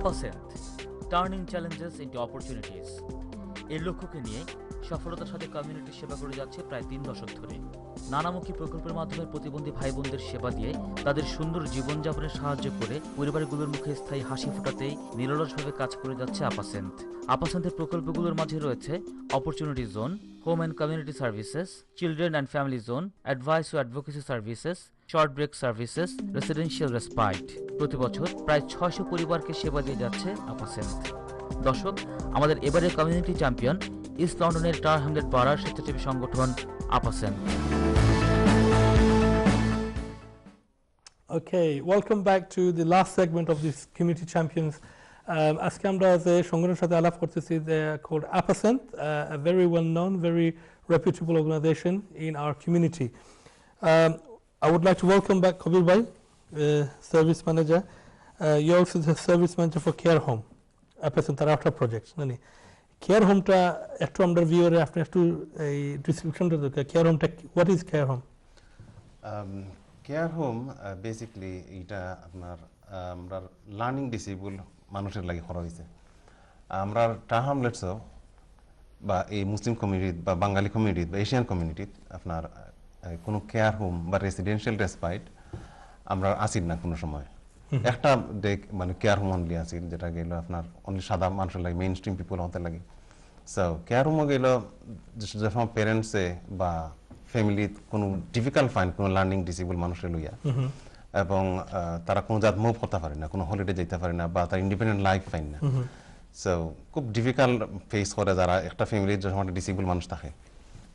Apocent, turning challenges into opportunities. এর লক্ষ্যকে নিয়ে সফলতার সাথে কমিউনিটি সেবা করে যাচ্ছে প্রায় 3 দশক ধরে। নানামুখী প্রকল্পের মাধ্যমে প্রতিবন্ধী ভাই বোনদের সেবা দিয়ে তাদের সুন্দর জীবনযাপনে সাহায্য করে পরিবারগুলোর মুখে স্থায়ী হাসি ফোটাতেই নিরলসভাবে কাজ করে যাচ্ছে আপাসেন্ট। আপাসেন্টের প্রকল্পগুলোর মাঝে রয়েছে opportunity zone, home and community services, children and family zone, advice ও advocacy services, short break services, residential respite. প্রতি বছর প্রায় 600 পরিবারকে সেবা দিয়ে যাচ্ছে আপাসেন্ট। দর্শক, আমাদের এবারের কমিউনিটি চ্যাম্পিয়ন ইস্ট লন্ডনের টার হ্যামলেট পাড়ার স্বেচ্ছাসেবী সংগঠন আপাসেন্ট। Okay, welcome back to the last segment of this community champions. আজকে আমরা যে সংগঠনের সাথে আলাপ করতেছি, they are called Apocent, a very well known, very reputable organization in our community. I would like to welcome back Kabir Bhai, service manager. You're also the service manager for Care Home, Apocent Tarafta projects. Care Home ta একটু আমরা ভিউয়ারে আপনি একটু এই ডেসক্রিপশনটা দেন। Care Home টা what is Care Home? Care home basically এটা আপনার আমরা learning disable মানুষের লাগে করা হয়েছে। আমরা টাহামলেটসও বা এই মুসলিম কমিউনিটি বা বাঙালি কমিউনিটি বা এশিয়ান কমিউনিটিত আপনার কোনো কেয়ার হোম বা রেসিডেন্সিয়াল রেসপাইট আমরা আসিল না কোনো সময়। একটা মানে কেয়ার হোম অনলি আসিল, যেটা গেল আপনার অনলি সাদা মানুষের লাগে, মেইন স্ট্রিম পিপল হতে লাগে। সো কেয়ার হোমও গেল যখন পেরেন্টসে বা ফ্যামিলি কোনো ডিফিকাল্ট ফাইন কোনো লার্নিং ডিসেবল মানুষের লইয়া এবং তারা কোনো জাত মুভ করতে পারে না, কোনো হলিডে যেতে পারে না বা তার ইন্ডিপেন্ডেন্ট লাইফ পায় না। সো খুব ডিফিকাল্ট ফেস করে যারা একটা ফ্যামিলির যখন ডিসেবল মানুষ থাকে।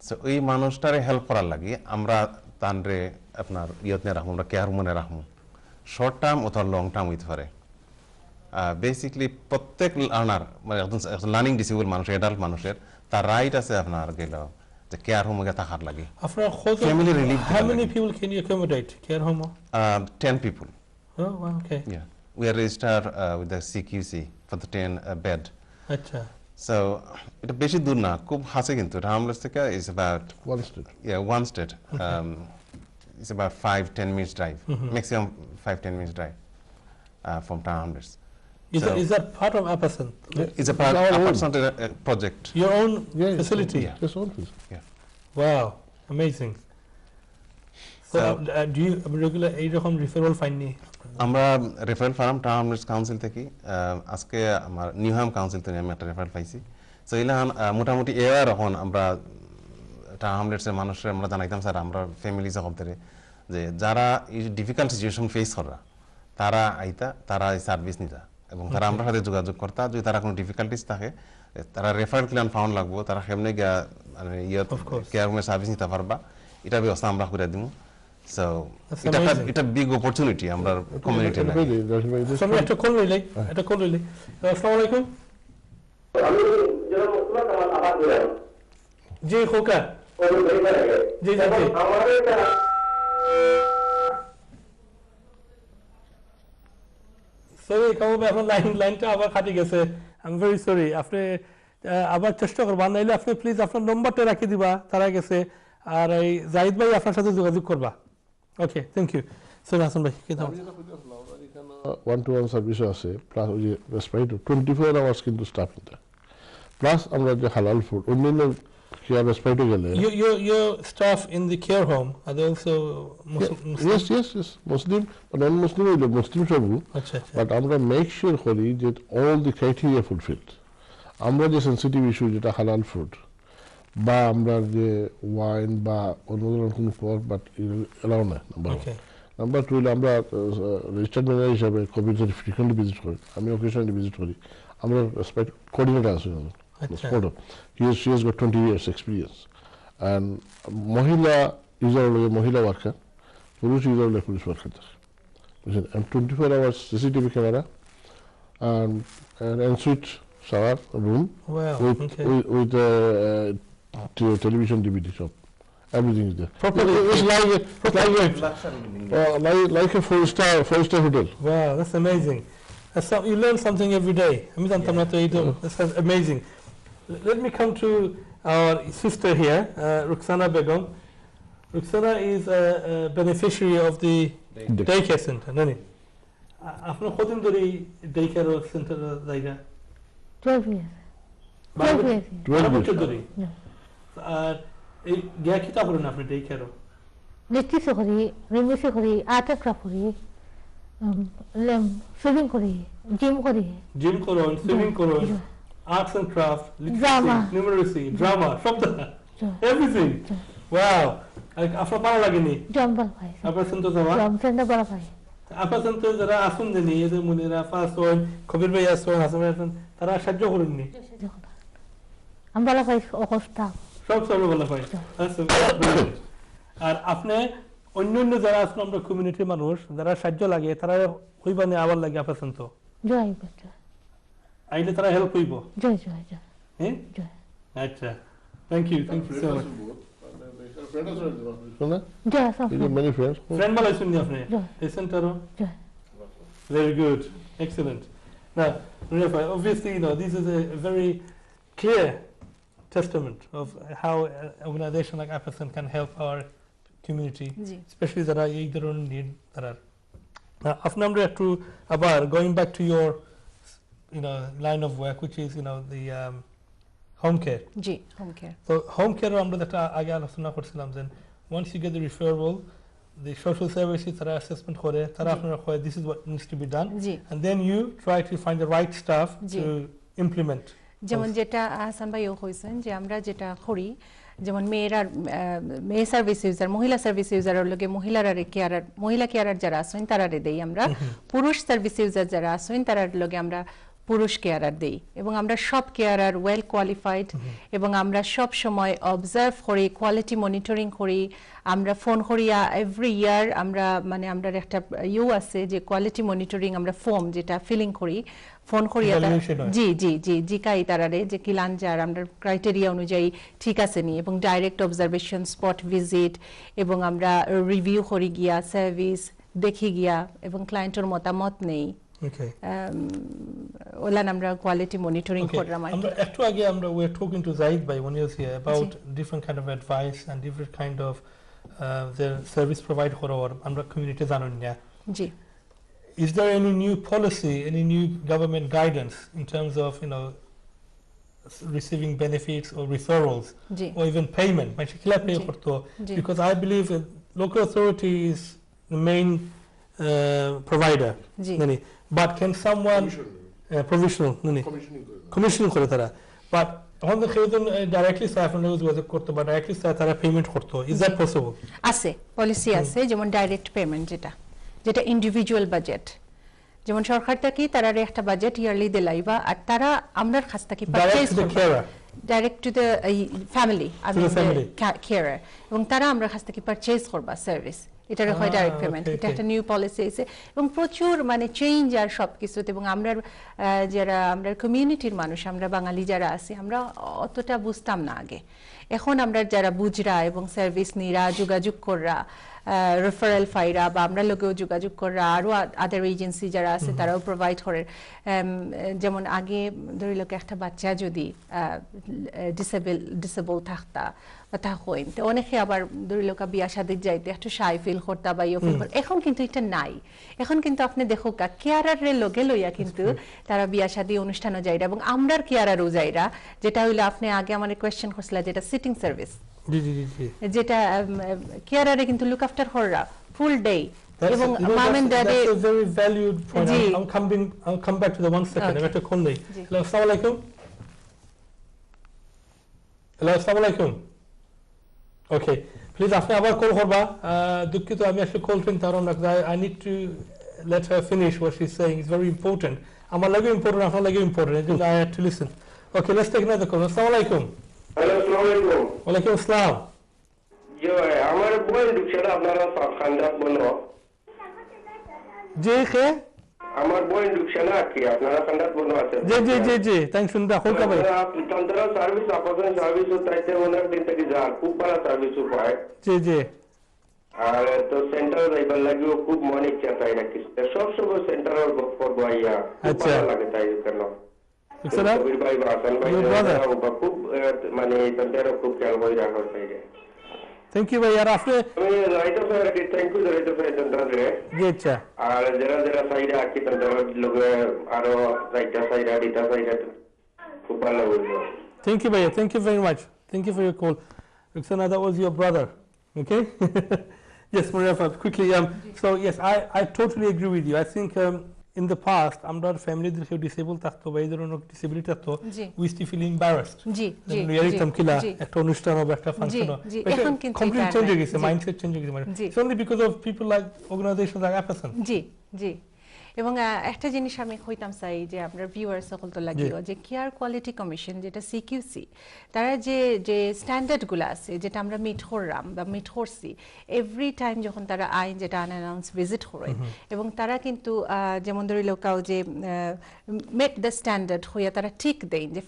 সো এই মানুষটারে হেল্প করার লাগে আমরা তানরে আপনার ইয়তনে রাখবো, আমরা কেয়ার হোমে রাখবো। শর্ট টার্ম অথবা লং টার্ম হইতে পারে। বেসিক্যালি প্রত্যেক লার্নার মানে একজন লার্নিং ডিসেবল মানুষ, অ্যাডাল্ট মানুষের তার রাইট আছে আপনার গেল যে কেয়ার হোমে থাকার লাগে। আপনার family relief. How many people can you accommodate care home? 10 people. Oh, wow, okay. Yeah, we are registered with the CQC for the 10 bed. আচ্ছা। So এটা বেশি দূর না, খুব কাছে কিন্তু রামলেস থেকে is about one state. Yeah, one state. It's about 5-10 minutes drive, maximum 5-10 minutes drive from Ramles. Is that part of Apocent? It's a part of Apocent project. Your own facility? Yeah. Just own facility. Yeah. Wow, amazing. So do you regular এইরকম referral পাইনি? আমরা referral farm towns council থেকে আজকে আমার Newham council থেকে আমি একটা referral পাইছি। সো ইলান মোটামুটি এবার এখন আমরা টাউনলেটসের মানুষের আমরা জানাইতাম স্যার আমরা ফ্যামিলি সহবদের যে যারা এই ডিফিকাল্ট সিচুয়েশন ফেস করা তারা আইতা, তারা এই সার্ভিস নিতা এবং তারা আমরা সাথে যোগাযোগ করতা। যদি তারা কোনো ডিফিকাল্টিস থাকে তারা রেফারেল ক্লিয়ার ফাউন্ড লাগবো, তারা কেমনে গিয়া মানে ইয়ত কেয়ার হোমের সার্ভিস নিতে পারবা, এটা ব্যবস্থা আমরা করে দিব। So it's a big opportunity আমরা কমিউনিটি লাগে। আমি একটা কল লইলে আসসালামু আলাইকুম। আমি যারা মুসলমান আমার আবার দিলাম জি খোকা জি আমাদের সরি কাউকে এখন লাইনটা আবার খাটি গেছে। I am very sorry. আপনি আবার চেষ্টা করবেন, নাইলে আপনি প্লিজ আপনার নম্বরটা রাখি দিবা, তারা গেছে আর এই জাহিদ ভাই আপনার সাথে যোগাযোগ করবা। ওকে, থ্যাংক ইউ। স্যার হাসান ভাই কি দাও? one-to-one সার্ভিস আছে, প্লাস ওই যে রেসপাইট 24 আওয়ার্স কিন্তু স্টাফ এটা, প্লাস আমরা যে হালাল ফুড অন্যান্য কেয়ার রেসপাইটে গেলে your staff in the care home are they also Muslim? yes Muslim but non-Muslim হইলে মুসলিম সবু। আচ্ছা বাট আমরা মেক শিওর করি যে অল দি ক্রাইটেরিয়া ফুলফিলড। আমরা যে সেন্সিটিভ ইস্যু যেটা হালাল ফুড বা আমরা যে ওয়াইন বা অন্য ধরনের কোনো পদ বাট এলাও না। নাম্বার 2 হলে আমরা রেজিস্টার্ড ম্যানেজার হিসাবে কমিউনিটি ফ্রিকুয়েন্টলি ভিজিট করি, আমি অকেশনালি ভিজিট করি। আমরা রেসপেক্ট কোঅর্ডিনেটর আছি sport. she has got 20 years experience and মহিলা ইউজার হলে মহিলা ওয়ার্কার, পুরুষ ইউজার হলে পুরুষ ওয়ার্কার। বুঝলেন? and 24 hours CCTV camera and an ensuite shower room with television DVD shop. Everything is there. It's like a four-star hotel. Wow, that's amazing. You learn something every day. That's amazing. Let me come to our sister here, Ruxana Begum. Ruxana is a beneficiary of the Daycare Center. আপনার কতদিন ধরে day care centre জায়গা 12 years. 12 years. 12 বছর years. ধরে আর এই গিয়া কিতা করেন আপনি day care Lettuce kori, remushi kori, art and craft kori, swimming kori, gym kori. Gym করুন সুইমিং করুন arts and craft Drama. Numeracy drama সব এভরিথিং ওয়াও আপনার ভালো লাগেনি Jambal bhai. আপনার শুনতে যাওয়া Senda bala bhai. আপনার শুনতে যারা আসুন দেনি এদের মুনিরা ফার্স্ট হন কবির ভাই আসুন হাসান ভাই আসুন তারা সাহায্য করেননি Ambala bhai okosta. সব সব ভালো পাই আর আপনি অন্য অন্য যারা আছেন আমরা কমিউনিটির মানুষ যারা সাহায্য লাগে তারা হইবানে আবার লাগে আপনার শুনতো Joy bachcha. আইলে তারা হেল্প হইব Joy. হ্যাঁ Joy. আচ্ছা thank you so much Joy so. You have many friends. Friend ভালো শুননি আপনি Yeah. এই সেন্টারও Joy. very good excellent now Rafa, obviously this is a very clear testament of how an organization like Apocent can help our community especially যারা এই ধরনের need তারা আপনি আমরা একটু আবার going back to your line of work which is the home care G home care so home care আমরা যেটা আগে আলোচনা করছিলাম যে once you get the referral the social services তারা assessment করে তারা আপনারা কয় this is what needs to be done G and then you try to find the right staff G. to implement যেমন যেটা হাসান ভাইও কইছেন যে আমরা যেটা করি যেমন মেয়ে সার্ভিস ইউজার মহিলা সার্ভিস ইউজারের লগে মহিলা কেয়ারার যারা আছেন তারারে দেই আমরা পুরুষ সার্ভিস ইউজার যারা আছেন তারার লগে আমরা পুরুষ কেয়ারার দেই এবং আমরা সব কেয়ারার ওয়েল কোয়ালিফাইড এবং আমরা সব সময় অবজার্ভ করি কোয়ালিটি মনিটরিং করি আমরা ফোন করিয়া এভরি ইয়ার আমরা আমরা একটা আছে যে কোয়ালিটি মনিটরিং আমরা ফর্ম যেটা ফিলিং করি ফোন করিয়া জিকাই তারারে যে কি লাঞ্জার আমরা ক্রাইটেরিয়া অনুযায়ী ঠিক আছে নি এবং ডাইরেক্ট অবজারভেশন স্পট ভিজিট এবং আমরা রিভিউ করি গিয়া সার্ভিস দেখি গিয়া এবং ক্লায়েন্টের মতামত নেই okay ওলান আমরা কোয়ালিটি মনিটরিং করলাম আমরা একটু আগে আমরা we were talking to Zaid bhai when he was here about different kind of advice and different kind of the service provide করার আমরা community জানেন না জি is there any new policy any new government guidance in terms of receiving benefits or referrals G or even payment মানে কিলা pay করতো because I believe that local authority is the main provider G but can someone provisional commissioning করে তারা but on the khedun directly staff knows was করতে but directly staff তারা payment করতো is that possible আছে policy আছে যেমন direct payment যেটা individual budget যেমন সরকার থেকে তারা একটা বাজেট ইয়ারলি দিলাইবা আর তারা আমরার কাছ থেকে পারচেজ করবে direct to the family carer এবং তারা আমরা কাছ থেকে পারচেজ করবা সার্ভিস এটার হয় ডাইরেক্ট পেমেন্ট এটা একটা নিউ পলিসি আছে এবং প্রচুর চেঞ্জ আর সবকিছুতে এবং যারা আমরা কমিউনিটির মানুষ আমরা বাঙালি যারা আছি আমরা অতটা বুঝতাম না আগে এখন আমরা যারা বুঝরা এবং সার্ভিস নিরা যোগাযোগ করা রেফারেল ফাইরা বা আমরা লোকেও যোগাযোগ করা আরও আদার এজেন্সি যারা আছে তারাও প্রোভাইড করে যেমন আগে ধরি লোক একটা বাচ্চা যদি ডিসেবল থাকতা বা তা হইন তো অনেকে আবার ধরি লোক বিয়া শাদির যাইতে একটু সাই ফিল করতা বা ইয়ে ফিল করতা এখন কিন্তু এটা নাই এখন কিন্তু আপনি দেখো কেয়ারারে লগে লইয়া কিন্তু তারা বিয়া শাদি অনুষ্ঠানও যাইরা এবং আমরার কেয়ারারও যাইরা যেটা হইলো আপনি আগে আমার কোয়েশ্চেন করছিলেন যেটা সিটিং সার্ভিস যেটা কেয়ারারে কিন্তু লুক আফটার হররা ফুল ডে এবং mom and daddy that's a very valued point I'll come back to the one second একটা কোন নেই হ্যালো আসসালামু আলাইকুম হ্যালো আসসালামু আলাইকুম ওকে প্লিজ আপনি আবার কল করবা দুঃখিত আমি আসলে কল ট্রেন তার I need to let her finish what she's saying it's very important আমার লাগে ইম্পর্টেন্ট আপনার লাগে important I have to listen okay let's take another call আসসালামু আলাইকুম হ্যালো আসসালামু আলাইকুম ওয়ালাইকুম আসসালাম জি আমার বোন ঢুকছিল আপনারা খান্দাত বলো জি কে আমার বোন ঢুকছে না কি আপনারা খান্দাত বলো আছে জি থ্যাংক শুনদা হোকা ভাই তন্ত্র সার্ভিস আপোসেন্ট সার্ভিস তাইতে অনেক দিন থেকে যার খুব ভালো সার্ভিস পায় জি আর তো সেন্টার যাইবার লাগিও খুব মনে ইচ্ছা তাই রাখিস সব সময় সেন্টারের গপ করবো আইয়া আচ্ছা লাগে তাই কেন স্যার কবির ভাই বা হাসান ভাই খুব তন্ত্র খুব খেয়াল করে রাখার চাই থ্যাংক ইউ ভাই আর আপনি আমি রাইট অফ আর কি থ্যাংক ইউ রাইট অফ সেন্টারে জি আচ্ছা আর যারা সাইডে আকি তাদের লগে আরো রাইটা সাইডে দিতা সাইডে খুব ভালো হইলো Thank you, Bhaiya. Thank you very much. Thank you for your call. Ruxana, that was your brother. Okay? Yes, Muriafa, quickly. So, yes, I totally agree with you. I think in the past, আমরা family দের কেউ disabled থাকতো বা এই ধরনের disability থাকতো, we used to feel embarrassed. জি জি রিয়ালিটাম কিলা একটা অনুষ্ঠান হবে একটা ফাংশন হবে এখন কিন্তু কমপ্লিট চেঞ্জ হয়ে গেছে মাইন্ডসেট চেঞ্জ হয়ে গেছে it's only because of people like organization like অ্যাপাসেন্ট জি জি এবং একটা জিনিস আমি কইতাম চাই যে আমরা ভিউয়ার সকল তো লাগিও যে কেয়ার কোয়ালিটি কমিশন যেটা সিকিউসি তারা যে স্ট্যান্ডার্ডগুলো আছে যেটা আমরা মিট করলাম বা মিট করছি এভরি টাইম যখন তারা আইন যেটা আনঅ্যানাউন্স ভিজিট করে এবং তারা কিন্তু যেমন ধরি লোকাও যে মেট দ্য স্ট্যান্ডার্ড হইয়া তারা ঠিক দেন যে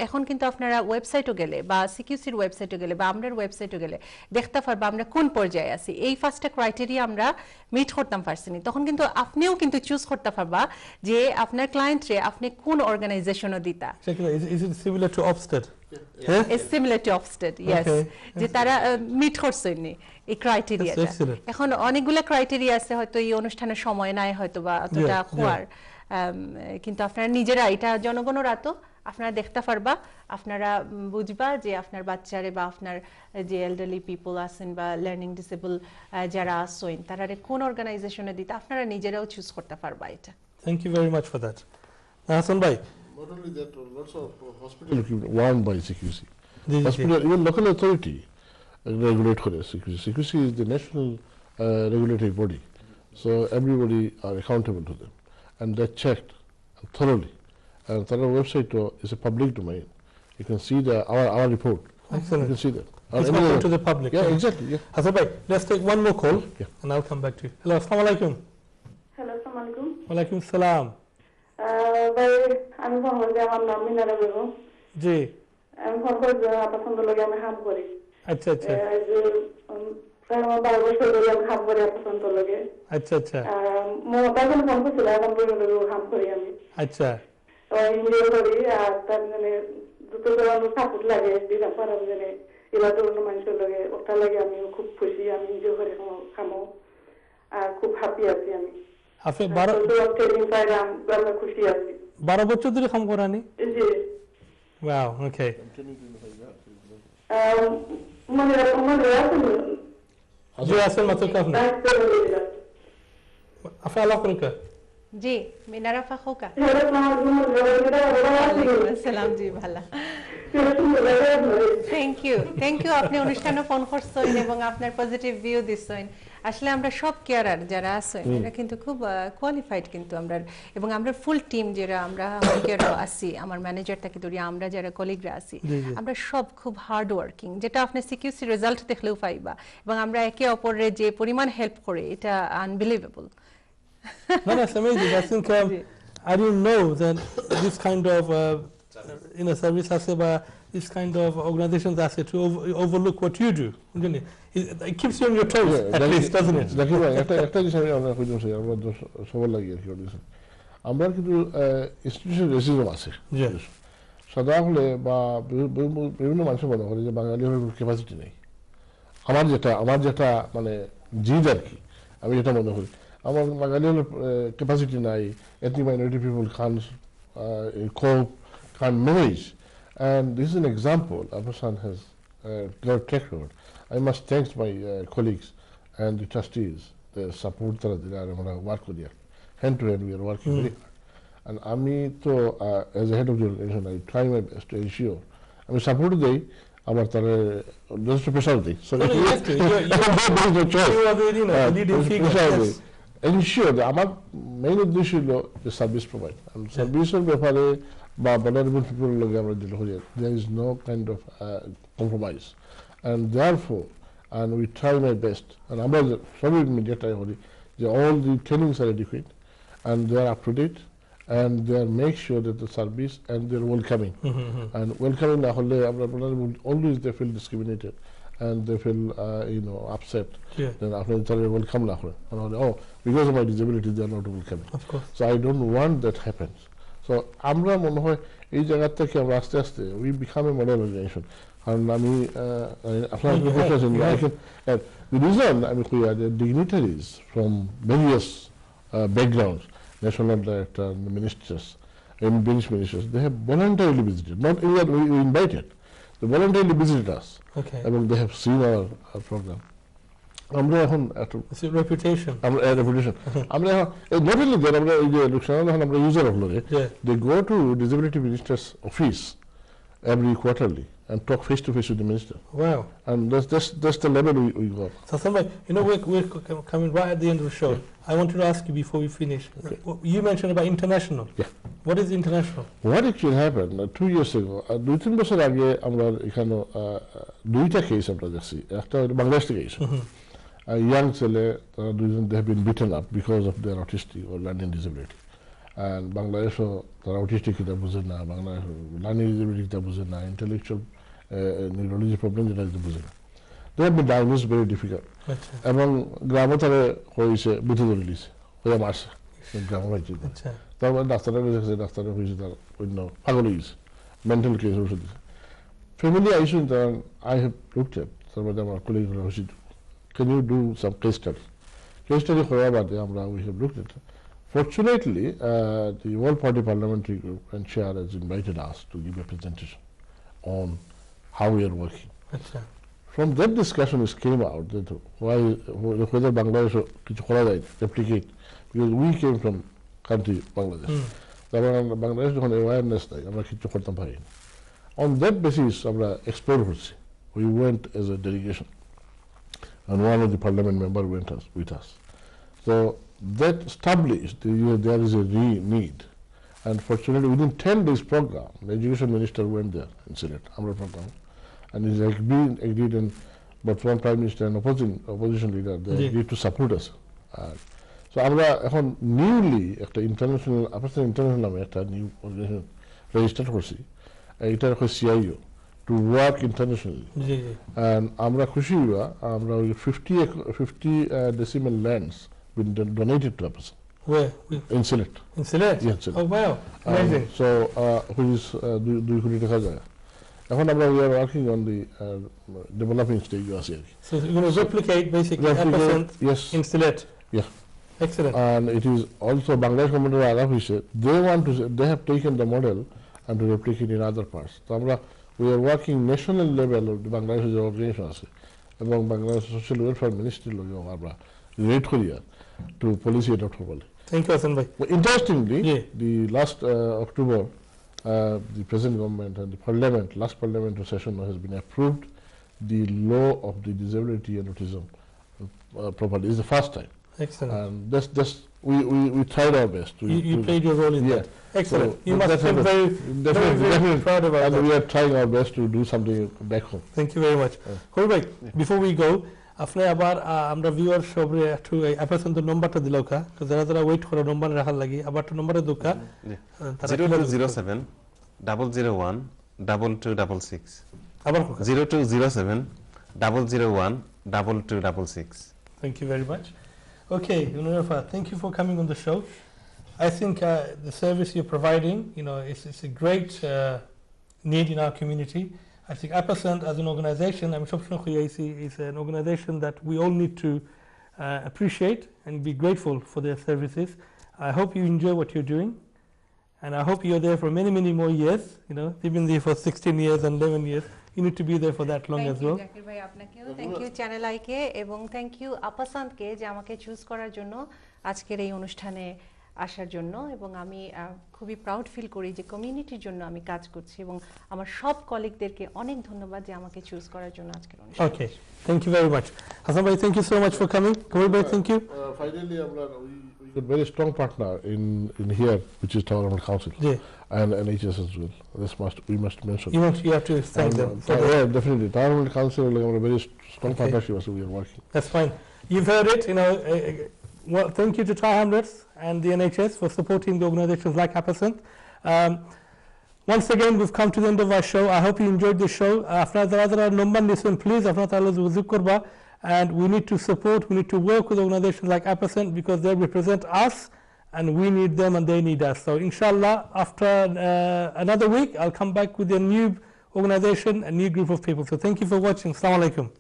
এখন কিন্তু আপনারা ওয়েবসাইটও গেলে বা সিকিউসির ওয়েবসাইটও গেলে বা আমরার ওয়েবসাইটও গেলে দেখতে পারবা আমরা কোন পর্যায়ে আছি এই ফার্স্টটা ক্রাইটেরিয়া আমরা মিট করতাম পারছিনি তখন কিন্তু আপনিও কিন্তু চুজ করতে পারবা যে আপনার ক্লায়েন্টরে আপনি কোন অর্গানাইজেশনও দিতা ইজ ইট সিমিলার টু অবস্টেড It's similar to Ofsted, yes. যে তারা মিট করছেননি এই ক্রাইটেরিয়াটা এখন অনেকগুলো ক্রাইটেরিয়া আছে হয়তো এই অনুষ্ঠানের সময় নাই হয়তো বা অতটা হওয়ার কিন্তু আপনারা নিজেরা এটা জনগণরা তো আপনারা দেখতে পারবা আপনারা বুঝবা যে আপনার বাচ্চারে বা আপনার যে এল্ডারলি পিপল আছেন বা লার্নিং ডিসেবল যারা আছেন তারা কোন অর্গানাইজেশনে দিতে আপনারা নিজেরাও চুজ করতে পারবা এটা thank you very much for that Hasan ভাই Not only that, lots of hospital equipment warned by CQC. Hospital, even local authority regulate for CQC. CQC is the national regulatory body, so everybody are accountable to them, and they're checked thoroughly. And our website is a public domain. You can see our report. Excellent. You can see that. It's open to the public. Yeah, exactly. Yeah. Hasan bhai, let's take one more call, and I'll come back to you. Hello, assalamu alaikum. Hello, assalamu alaikum. Wa alaikum salam. ভাই আমি phone করছি আমার নাম মিনারা বেগম জি আমি phone করছি পছন্দ লাগে আমি হাম করি আচ্ছা আচ্ছা প্রায় আমার 12 বছর ধরে আমি হাম করি পছন্দ লাগে আচ্ছা আচ্ছা তখন ফোন করছিল এখন পর্যন্ত হাম করি আমি আচ্ছা এনজিও করি আর তার মানে দুটো আমার সাপোর্ট লাগে দিলাম পারাম জানে এলাকার অন্য মানুষের লাগে ওটা লাগে আমি খুব খুশি আমি এনজিও করে খামো আর খুব হ্যাপি আছি আমি আপনি 12 বছর ধরে কাম করানি জি ওয়াও ওকে জি আসল মাত্র কাফনা আপনি আলাপ করুন জি মিনারা ফাখোকা সালাম জি ভালো থ্যাংক ইউ আপনি অনুষ্ঠানে ফোন করছেন এবং আপনার পজিটিভ ভিউ দিচ্ছেন আসলে আমরা সব কেয়ারার যারা আছেন এরা কিন্তু খুব কোয়ালিফাইড কিন্তু আমরা এবং আমরা ফুল টিম যারা আমরা কেয়ারার আছি আমার ম্যানেজার থেকে ধরে আমরা যারা কলিগরা আছি আমরা সব খুব হার্ড ওয়ার্কিং যেটা আপনি সিকিউসি রেজাল্ট দেখলেও পাইবা এবং আমরা একে অপরের যে পরিমাণ হেল্প করে এটা unbelievable No, that's amazing. I think I didn't know that this kind of service aseba, this kind of organizations asset to overlook what you do. It keeps you on your toes, at least, doesn't it? Zakir Khan, একটা জিনিস আমরা কইতাম sir আমরা সবার লাগি আর কি বলছেন আমরা কিন্তু ইনস্টিটিউশন রেসিজম আছে সদা হলে বা বিভিন্ন মানুষের মনে করে যে বাঙালি হলে ক্যাপাসিটি নেই আমার যেটা মানে জিদ আর কি আমি যেটা মনে করি আমার বাঙালি হলে ক্যাপাসিটি নাই ethnic minority people can't cope, can't manage, and this is an example Apocent has got track record. I must thank my colleagues and the trustees, the support that they are work with here. Hand to hand we are working very hard. And আমি তো as a head of the organization I try my best to ensure আমি support দেই আবার তার যথেষ্ট pressure দিই ensure that আমার main উদ্দেশ্য হলো যে সার্ভিস প্রোভাইড সার্ভিসের ব্যাপারে বা vulnerable people লগে আমরা ডিল করি there is no kind of compromise and therefore and we try my best and আমরা সবই মিডিয়া ট্রাই করি যে all the trainings are adequate and they are up to date and they are make sure that the service and they are welcoming and welcoming না হলে আমরা always they feel discriminated and they feel upset then after they welcome na hore oh because of my disability they are not welcoming of course so I don't want that happens so amra mone hoy এই জায়গা থেকে আমরা আস্তে আস্তে we become a model organisation কারণ আমি আপনার the reason আমি কই যে dignitaries from various backgrounds, national director, ministers, and British ministers, they have voluntarily visited, not even we invited, they voluntarily visited us. Okay. এবং they have seen our program. আমরা এখন It's a reputation. আমরা reputation. আমরা not only that, আমরা এই যে লোকসান আমরা ইউজার হলো they go to disability minister's office every quarterly and talk face to face with the minister. Wow. And that's the level we got. So somebody, you know, we're coming right at the end of the show. I wanted to ask you before we finish. Okay. You mentioned about international. Yeah. What is international? What actually happened 2 years ago, 2-3 বছর আগে আমরা এখানে দুইটা case আমরা দেখছি একটা বাংলাদেশ থেকে এসে ইয়াং ছেলে তারা দুইজন they have been beaten up because of their autistic or learning disability. And বাংলাদেশও তারা autistic কিতা বুঝে না, বাংলাদেশ learning disability কিতা বুঝে না, intellectual neurology problem যেটা বুঝে না. They have been diagnosed very difficult. এবং গ্রামে তারা হয়েছে বুঝে ধরে দিয়েছে হয়ে মারছে গ্রামে হয়েছে তারপর ডাক্তাররা দেখেছে ডাক্তাররা হয়েছে তার অন্য পাগল হয়ে গেছে মেন্টাল কেস ওষুধ দিয়েছে ফ্যামিলি আইসুন তার আই হ্যাভ লুকড এট তারপরে আমার কলিগরা হয়েছে can you do some case study করার বাদে আমরা we have looked at it. Fortunately the World Party Parliamentary Group and chair has invited us to give a presentation on how we are working. From that discussion it came out that whether Bangladesh কিছু করা যায় replicate because we came from country Bangladesh. তারপর বাংলাদেশ যখন awareness নাই আমরা কিছু করতাম পারি on that basis আমরা explore করছি we went as a delegation and one of the parliament member went with us so that established there is a need and fortunately within 10 days program the education minister went there in Sylhet our program and he's agreed and but one prime minister and opposition leader they agreed to support us so আমরা এখন newly একটা international Apocent international নামে একটা new organisation register করছি এটা হচ্ছে CIO to work internationally and আমরা খুশি হইবা আমরা 50 decimal lands been donated to Apocent. Where? In Sylhet. In Sylhet? Yeah, Sylhet. Oh wow, amazing. So which is 2 কোটি টাকা যায় এখন আমরা we are working on the developing stage আছে আর কি So you're going to replicate basically Apocent in Sylhet. Yeah. Excellent. And it is also Bangladesh government Arab office they have taken the model and to replicate in other parts. So we are working national level of the Bangladesh organization আছে এবং Bangladesh social welfare ministry লগে আমরা rate করিয়া to policy adopt করবলে. Thank you Hasan bhai. Interestingly the last October the present government and the last parliamentary session has been approved the law of the disability and autism properly. It's the first time. Excellent. And that's we tried our best. You played your role in that. Excellent. So you must feel very proud about and that. we are trying our best to do something back home. Thank you very much. Khol bhai, before we go, আপনি আবার আমরা viewer সবরে একটু Apocent নম্বরটা দিলাও কা তো যারা wait করে নম্বর রাখার লাগি আবার তো নম্বরে দোকা 0207 001 2266 আবার 0207 001 2266. Thank you very much. Okay, Unurafa, thank you for coming on the show. I think the service you're providing, it's a great need in our community. I think Apocent as an organization, is an organization that we all need to appreciate and be grateful for their services. I hope you enjoy what you're doing, and I hope you're there for many, many more years. You've been there for 16 years and 11 years. You need to be there for that long as well. Thank you, Zakir bhai, আপনাকেও thank you Channel I কে এবং thank you Apocent কে যে আমাকে choose করার জন্য আজকের এই অনুষ্ঠানে আসার জন্য এবং আমি খুবই প্রাউড ফিল করি যে কমিউনিটির জন্য আমি কাজ করছি এবং আমার সব কলিগদেরকে অনেক ধন্যবাদ যে আমাকে চুজ করার জন্য আজকের অনুষ্ঠানে Okay, thank you very much. Hasan bhai, thank you so much for coming. Kamal bhai, thank you. Finally, we got very strong partner in here, which is Tower Hamlet Council and NHS as well. We must mention. You have to thank them. Yeah, definitely. Tower Hamlet Council a very strong partnership as we are working. That's fine. You've heard it. Well, thank you to Tower Hamlets and the NHS for supporting the organizations like Apocent. Once again, we've come to the end of our show. I hope you enjoyed the show. Please, and we need to support, we need to work with organizations like Apocent because they represent us and we need them and they need us. So inshallah, after another week, I'll come back with a new organization, a new group of people. So thank you for watching. Assalamu alaikum.